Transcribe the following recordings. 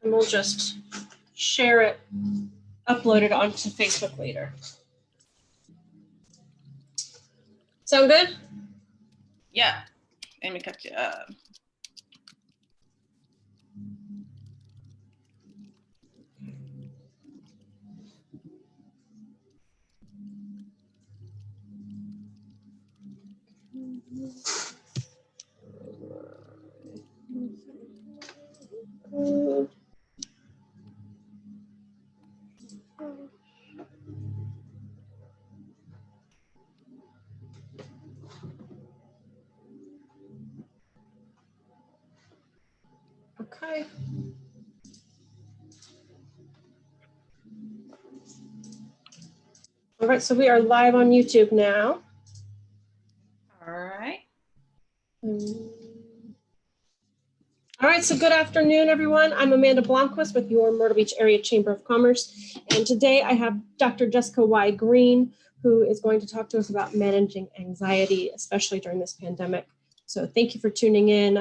And we'll just share it, upload it onto Facebook later. Sound good? Yeah. Let me cut you up. Okay. All right, so we are live on YouTube now. All right. All right, so good afternoon, everyone. I'm Amanda Blomquist with your Myrtle Beach Area Chamber of Commerce. And today I have Dr. Jessica Y. Green, who is going to talk to us about managing anxiety, especially during this pandemic. So thank you for tuning in.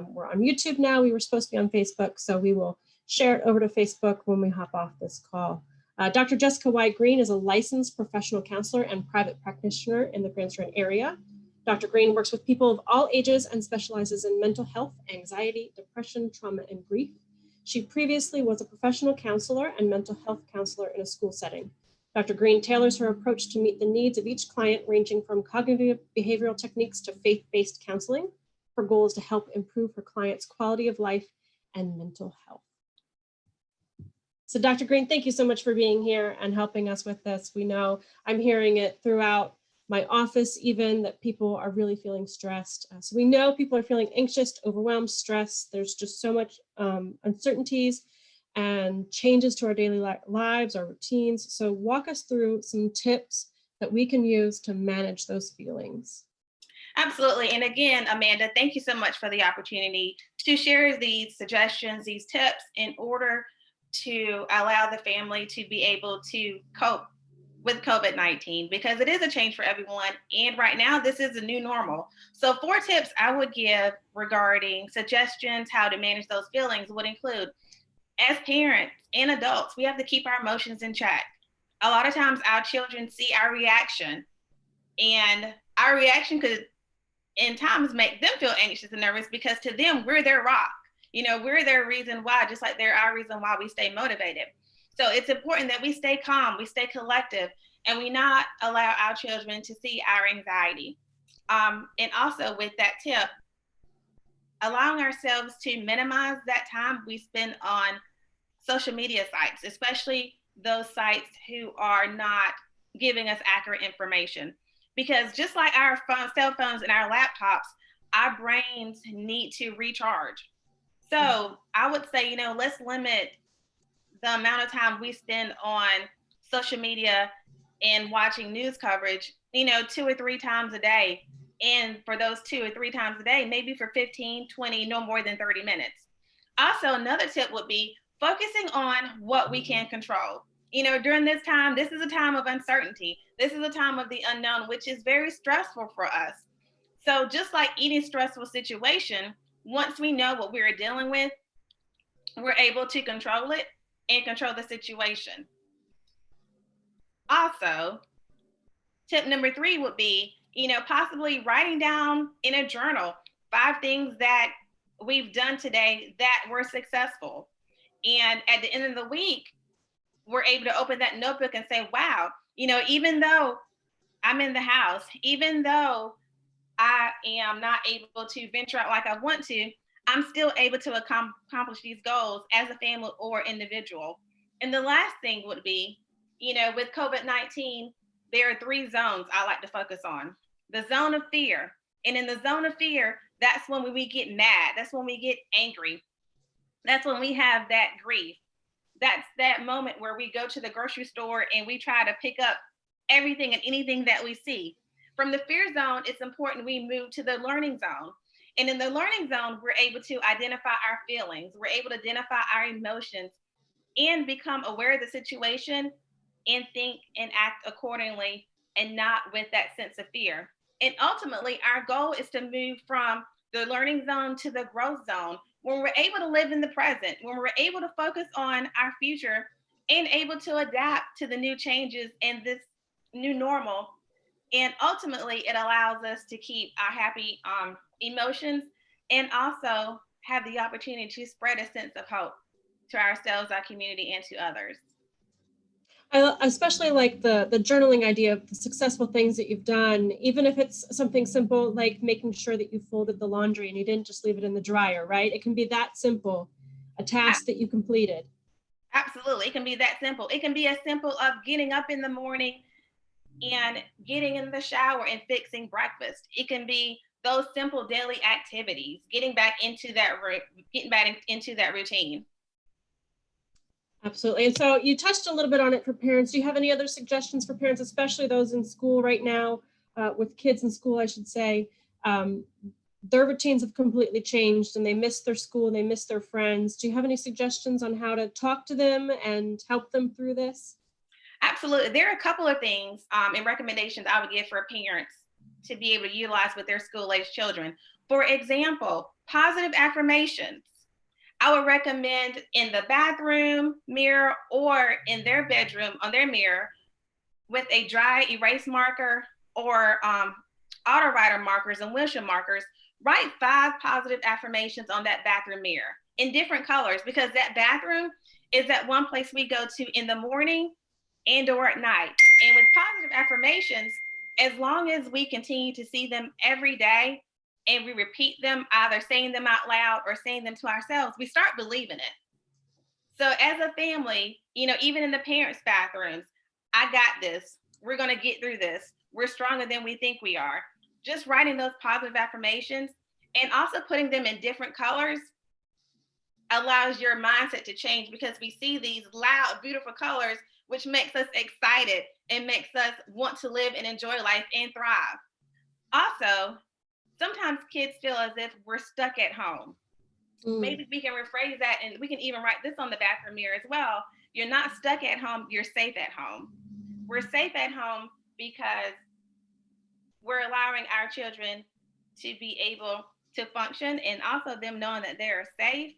We're on YouTube now. We were supposed to be on Facebook, so we will share it over to Facebook when we hop off this call. Dr. Jessica Y. Green is a licensed professional counselor and private practitioner in the Grand Strand area. Dr. Green works with people of all ages and specializes in mental health, anxiety, depression, trauma, and grief. She previously was a professional counselor and mental health counselor in a school setting. Dr. Green tailors her approach to meet the needs of each client, ranging from cognitive behavioral techniques to faith-based counseling. Her goal is to help improve her clients' quality of life and mental health. So Dr. Green, thank you so much for being here and helping us with this. We know I'm hearing it throughout my office, even, that people are really feeling stressed. So we know people are feeling anxious, overwhelmed, stressed. There's just so much uncertainties and changes to our daily lives, our routines. So walk us through some tips that we can use to manage those feelings. Absolutely. And again, Amanda, thank you so much for the opportunity to share these suggestions, these tips, in order to allow the family to be able to cope with COVID-19, because it is a change for everyone. And right now, this is a new normal. So 4 tips I would give regarding suggestions, how to manage those feelings would include, as parents and adults, we have to keep our emotions in check. A lot of times our children see our reaction, and our reaction could in times make them feel anxious and nervous, because to them, we're their rock. You know, we're their reason why, just like they're our reason why we stay motivated. So it's important that we stay calm, we stay collective, and we not allow our children to see our anxiety. And also with that tip, allowing ourselves to minimize that time we spend on social media sites, especially those sites who are not giving us accurate information. Because just like our cell phones and our laptops, our brains need to recharge. So I would say, you know, let's limit the amount of time we spend on social media and watching news coverage, you know, 2 or 3 times a day. And for those 2 or 3 times a day, maybe for 15, 20, no more than 30 minutes. Also, another tip would be focusing on what we can control. You know, during this time, this is a time of uncertainty. This is a time of the unknown, which is very stressful for us. So just like any stressful situation, once we know what we're dealing with, we're able to control it and control the situation. Also, tip number 3 would be, you know, possibly writing down in a journal 5 things that we've done today that were successful. And at the end of the week, we're able to open that notebook and say, wow, you know, even though I'm in the house, even though I am not able to venture out like I want to, I'm still able to accomplish these goals as a family or individual. And the last thing would be, you know, with COVID-19, there are 3 zones I like to focus on. The zone of fear. And in the zone of fear, that's when we get mad. That's when we get angry. That's when we have that grief. That's that moment where we go to the grocery store and we try to pick up everything and anything that we see. From the fear zone, it's important we move to the learning zone. And in the learning zone, we're able to identify our feelings. We're able to identify our emotions and become aware of the situation and think and act accordingly, and not with that sense of fear. And ultimately, our goal is to move from the learning zone to the growth zone, when we're able to live in the present, when we're able to focus on our future and able to adapt to the new changes and this new normal. And ultimately, it allows us to keep our happy emotions and also have the opportunity to spread a sense of hope to ourselves, our community, and to others. I especially like the journaling idea of the successful things that you've done, even if it's something simple like making sure that you folded the laundry and you didn't just leave it in the dryer, right? It can be that simple, a task that you completed. Absolutely. It can be that simple. It can be as simple of getting up in the morning and getting in the shower and fixing breakfast. It can be those simple daily activities, getting back into that routine. Absolutely. And so you touched a little bit on it for parents. Do you have any other suggestions for parents, especially those in school right now, with kids in school, I should say? Their routines have completely changed and they miss their school, they miss their friends. Do you have any suggestions on how to talk to them and help them through this? Absolutely. There are a couple of things and recommendations I would give for parents to be able to utilize with their school-aged children. For example, positive affirmations. I would recommend in the bathroom mirror or in their bedroom on their mirror with a dry erase marker or auto writer markers and windshield markers, write 5 positive affirmations on that bathroom mirror in different colors, because that bathroom is that one place we go to in the morning and or at night. And with positive affirmations, as long as we continue to see them every day and we repeat them, either saying them out loud or saying them to ourselves, we start believing it. So as a family, even in the parents' bathrooms, I got this. We're going to get through this. We're stronger than we think we are. Just writing those positive affirmations and also putting them in different colors allows your mindset to change, because we see these loud, beautiful colors, which makes us excited and makes us want to live and enjoy life and thrive. Also, sometimes kids feel as if we're stuck at home. Maybe we can rephrase that and we can even write this on the bathroom mirror as well. You're not stuck at home, you're safe at home. We're safe at home because we're allowing our children to be able to function, and also them knowing that they're safe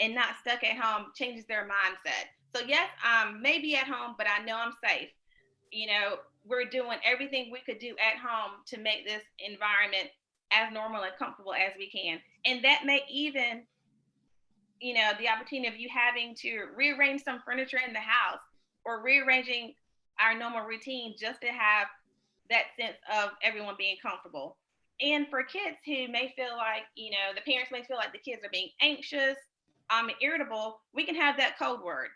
and not stuck at home changes their mindset. So yes, maybe at home, but I know I'm safe. We're doing everything we could do at home to make this environment as normal and comfortable as we can. And that may even, the opportunity of you having to rearrange some furniture in the house or rearranging our normal routine just to have that sense of everyone being comfortable. And for kids who may feel like, the parents may feel like the kids are being anxious, irritable, we can have that code word.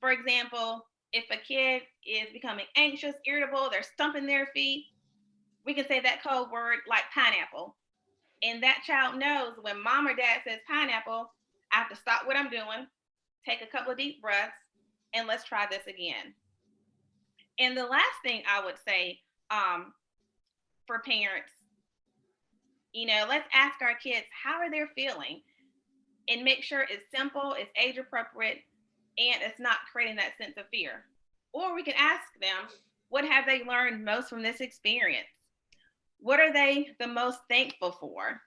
For example, if a kid is becoming anxious, irritable, they're stumping their feet, we can say that code word like pineapple. And that child knows when mom or dad says pineapple, I have to stop what I'm doing, take a couple of deep breaths, and let's try this again. And the last thing I would say for parents, let's ask our kids how are they feeling and make sure it's simple, it's age appropriate, and it's not creating that sense of fear. Or we can ask them, what have they learned most from this experience? What are they the most thankful for?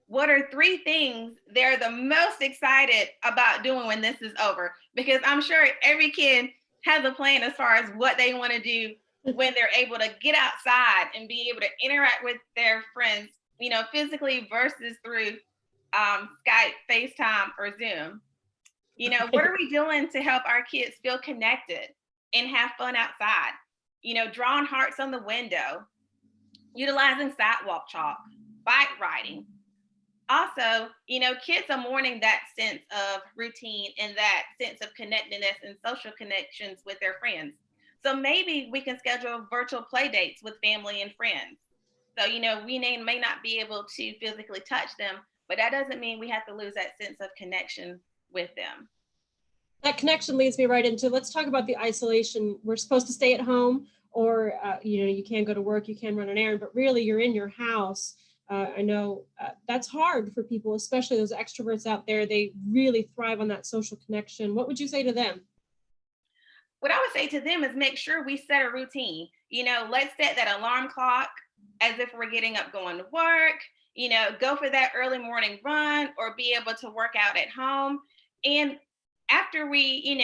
What are 3 things they're the most excited about doing when this is over? Because I'm sure every kid has a plan as far as what they want to do when they're able to get outside and be able to interact with their friends, physically versus through Skype, FaceTime, or Zoom. What are we doing to help our kids feel connected and have fun outside? Drawing hearts on the window, utilizing sidewalk chalk, bike riding. Also, kids are mourning that sense of routine and that sense of connectedness and social connections with their friends. So maybe we can schedule virtual play dates with family and friends. So, we may not be able to physically touch them, but that doesn't mean we have to lose that sense of connection with them. That connection leads me right into, let's talk about the isolation. We're supposed to stay at home, or you can't go to work, you can run an errand, but really you're in your house. I know that's hard for people, especially those extroverts out there. They really thrive on that social connection. What would you say to them? What I would say to them is make sure we set a routine. Let's set that alarm clock as if we're getting up going to work. go for that early morning run or be able to work out at home. And after we,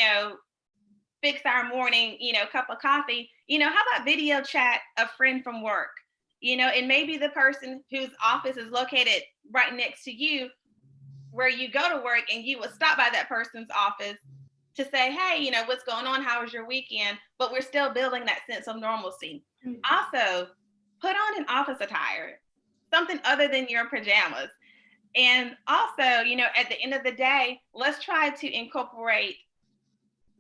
fix our morning, cup of coffee, how about video chat a friend from work? And maybe the person whose office is located right next to you, where you go to work, and you would stop by that person's office to say, hey, what's going on? How was your weekend? But we're still building that sense of normalcy. Mm. Also, put on an office attire, something other than your pajamas. And also, at the end of the day, let's try to incorporate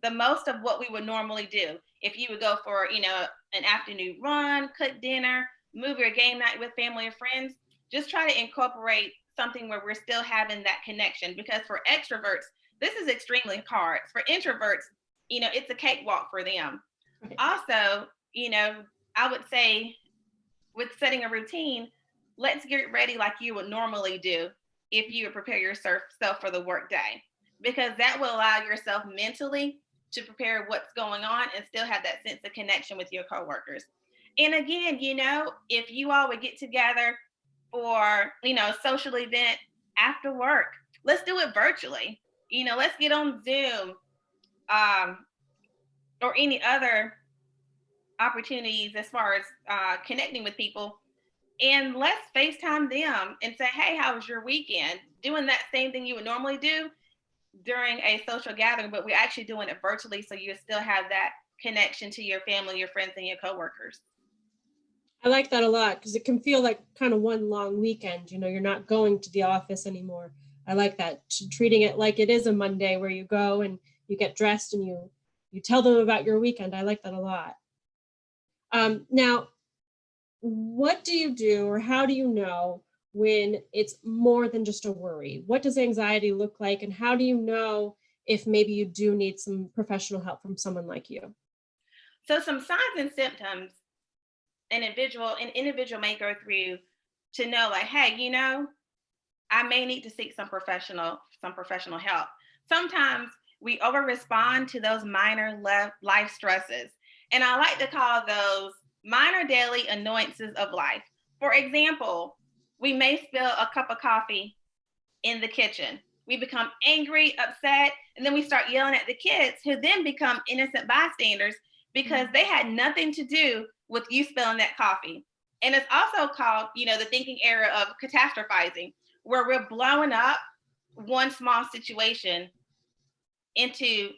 the most of what we would normally do. If you would go for, an afternoon run, cook dinner, movie or game night with family or friends, just try to incorporate something where we're still having that connection. Because for extroverts, this is extremely hard. For introverts, it's a cakewalk for them. Right. Also, I would say with setting a routine, let's get ready like you would normally do if you would prepare yourself for the work day, because that will allow yourself mentally to prepare what's going on and still have that sense of connection with your coworkers. And again, if you all would get together for, a social event after work, let's do it virtually. Let's get on Zoom, or any other opportunities as far as connecting with people. And let's FaceTime them and say, hey, how was your weekend? Doing that same thing you would normally do during a social gathering, but we're actually doing it virtually, so you still have that connection to your family, your friends, and your coworkers. I like that a lot because it can feel like kind of one long weekend. You're not going to the office anymore. I like that, treating it like it is a Monday where you go and you get dressed and you tell them about your weekend. I like that a lot. Now, what do you do, or how do you know when it's more than just a worry? What does anxiety look like, and how do you know if maybe you do need some professional help from someone like you? So some signs and symptoms an individual may go through to know, like, hey, I may need to seek some professional help. Sometimes we over respond to those minor life stresses, and I like to call those minor daily annoyances of life. For example, we may spill a cup of coffee in the kitchen. We become angry, upset, and then we start yelling at the kids, who then become innocent bystanders because they had nothing to do with you spilling that coffee. And it's also called, the thinking era of catastrophizing, where we're blowing up one small situation into,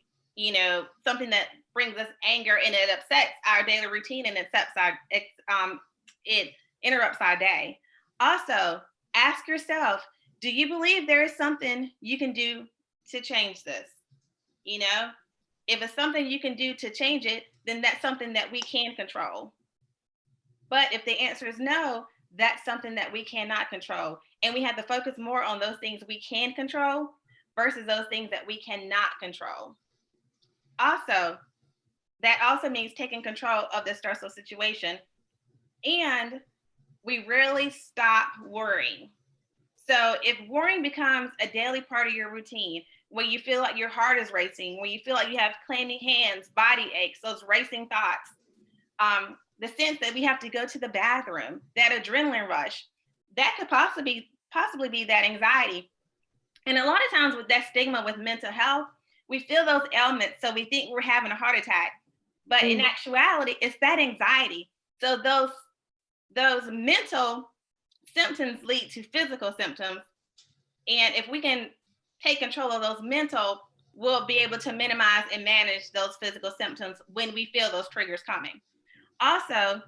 something that brings us anger, and it upsets our daily routine, and it interrupts our day. Also, ask yourself, do you believe there is something you can do to change this? You know, if it's something you can do to change it, then that's something that we can control. But if the answer is no, that's something that we cannot control. And we have to focus more on those things we can control versus those things that we cannot control. Also, that also means taking control of the stressful situation. And we rarely stop worrying. So if worrying becomes a daily part of your routine, when you feel like your heart is racing, when you feel like you have clammy hands, body aches, those racing thoughts, the sense that we have to go to the bathroom, that adrenaline rush, that could possibly be that anxiety. And a lot of times with that stigma with mental health, we feel those ailments, so we think we're having a heart attack. But in Mm. actuality, it's that anxiety. So those mental symptoms lead to physical symptoms. And if we can take control of those mental, we'll be able to minimize and manage those physical symptoms when we feel those triggers coming. Also,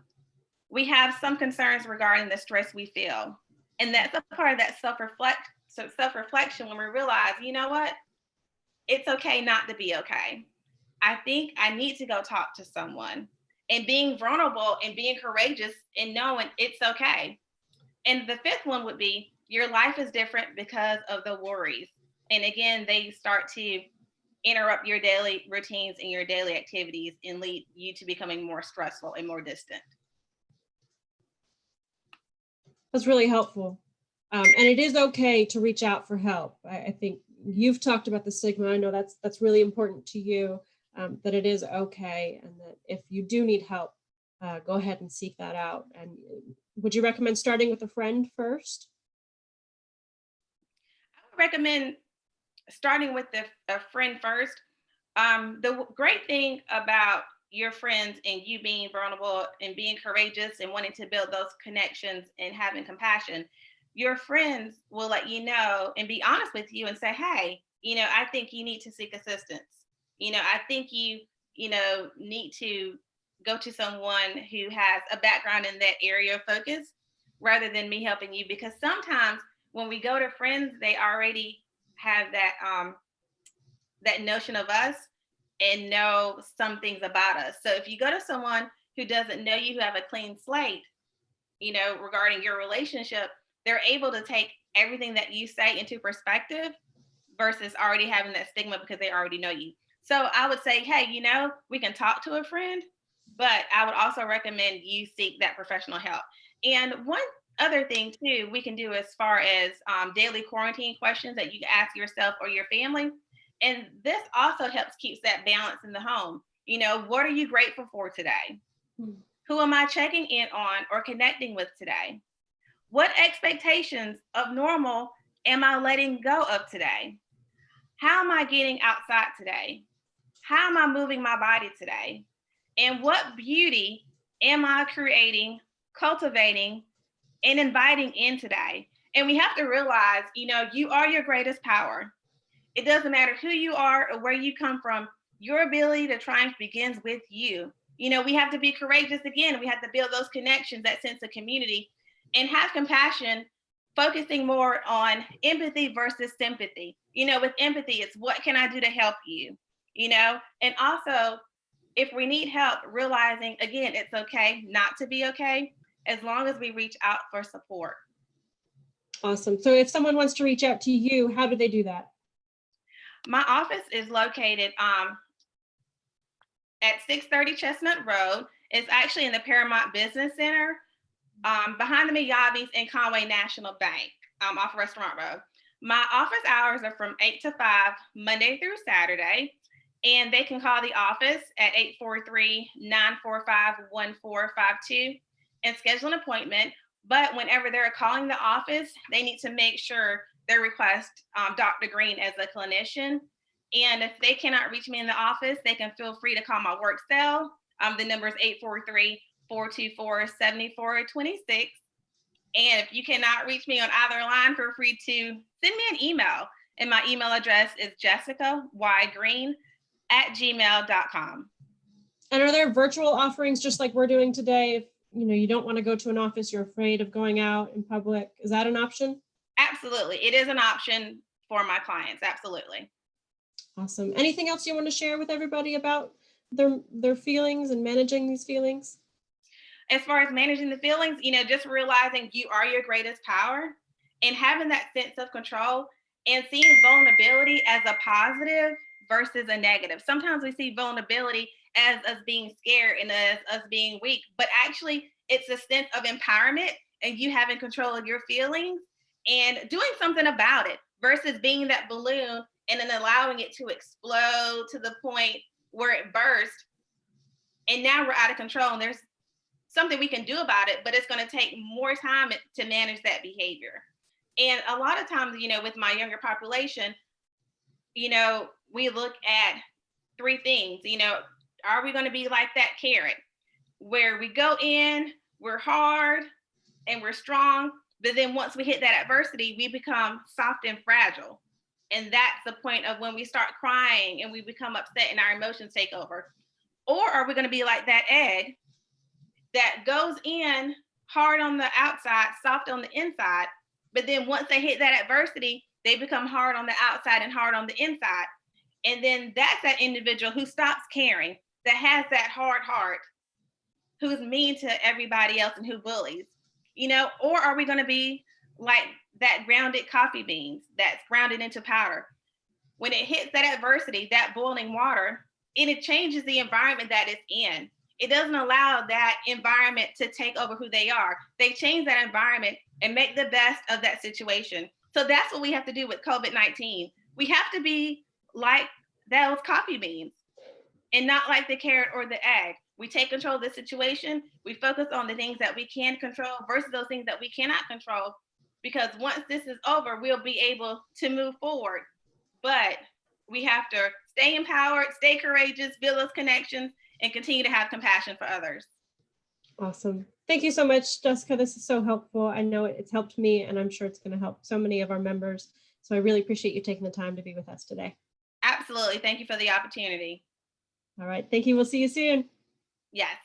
we have some concerns regarding the stress we feel. And that's a part of that self-reflection when we realize, you know what? It's okay not to be okay. I think I need to go talk to someone. And being vulnerable and being courageous and knowing it's okay. And the fifth one would be your life is different because of the worries. And again, they start to interrupt your daily routines and your daily activities and lead you to becoming more stressful and more distant. That's really helpful. And it is okay to reach out for help. I think you've talked about the stigma. I know that's really important to you, that it is okay, and that if you do need help, go ahead and seek that out. And would you recommend starting with a friend first? recommend starting with a friend first. The great thing about your friends and you being vulnerable and being courageous and wanting to build those connections and having compassion, your friends will let you know and be honest with you and say, hey, I think you need to seek assistance. I think you need to go to someone who has a background in that area of focus rather than me helping you. Because sometimes when we go to friends, they already have that notion of us and know some things about us. So if you go to someone who doesn't know you, who have a clean slate, regarding your relationship, they're able to take everything that you say into perspective versus already having that stigma because they already know you. So I would say, hey, we can talk to a friend, but I would also recommend you seek that professional help. And one other thing too, we can do as far as daily quarantine questions that you can ask yourself or your family. And this also helps keeps that balance in the home. What are you grateful for today? Who am I checking in on or connecting with today? What expectations of normal am I letting go of today? How am I getting outside today? How am I moving my body today? And what beauty am I creating, cultivating, and inviting in today? And we have to realize, you are your greatest power. It doesn't matter who you are or where you come from. Your ability to triumph begins with you. We have to be courageous again. We have to build those connections, that sense of community, and have compassion, focusing more on empathy versus sympathy. With empathy, it's what can I do to help you? And also, if we need help, realizing again, it's okay not to be okay as long as we reach out for support. Awesome. So if someone wants to reach out to you, how do they do that? My office is located at 630 Chestnut Road. It's actually in the Paramount Business Center, behind the Miyabi's in Conway National Bank, off Restaurant Road. My office hours are from 8 to 5, Monday through Saturday, and they can call the office at 843-945-1452 and schedule an appointment. But whenever they're calling the office, they need to make sure they request Dr. Green as a clinician. And if they cannot reach me in the office, they can feel free to call my work cell. The number is 843-424-7426. And if you cannot reach me on either line, feel free to send me an email. And my email address is jessicaygreen@gmail.com. And are there virtual offerings just like we're doing today? If you don't want to go to an office, you're afraid of going out in public. Is that an option? Absolutely. It is an option for my clients. Absolutely. Awesome. Anything else you want to share with everybody about their feelings and managing these feelings? As far as managing the feelings, just realizing you are your greatest power and having that sense of control and seeing vulnerability as a positive versus a negative. Sometimes we see vulnerability as us being scared and as us being weak, but actually it's a sense of empowerment and you having control of your feelings and doing something about it versus being that balloon and then allowing it to explode to the point where it bursts. And now we're out of control and there's something we can do about it, but it's going to take more time to manage that behavior. And a lot of times, with my younger population, we look at three things. Are we going to be like that carrot where we go in, we're hard and we're strong, but then once we hit that adversity, we become soft and fragile. And that's the point of when we start crying and we become upset and our emotions take over. Or are we going to be like that egg that goes in hard on the outside, soft on the inside, but then once they hit that adversity, they become hard on the outside and hard on the inside. And then that's that individual who stops caring, that has that hard heart, who's mean to everybody else and who bullies, or are we going to be like that grounded coffee beans that's grounded into powder? When it hits that adversity, that boiling water, and it changes the environment that it's in. It doesn't allow that environment to take over who they are. They change that environment and make the best of that situation. So that's what we have to do with COVID-19. We have to be like those coffee beans and not like the carrot or the egg. We take control of the situation. We focus on the things that we can control versus those things that we cannot control. because once this is over, we'll be able to move forward. But we have to stay empowered, stay courageous, build those connections, and continue to have compassion for others. Awesome. Thank you so much, Jessica. This is so helpful. I know it's helped me, and I'm sure it's going to help so many of our members. So I really appreciate you taking the time to be with us today. Absolutely. Thank you for the opportunity. All right. Thank you. We'll see you soon. Yes.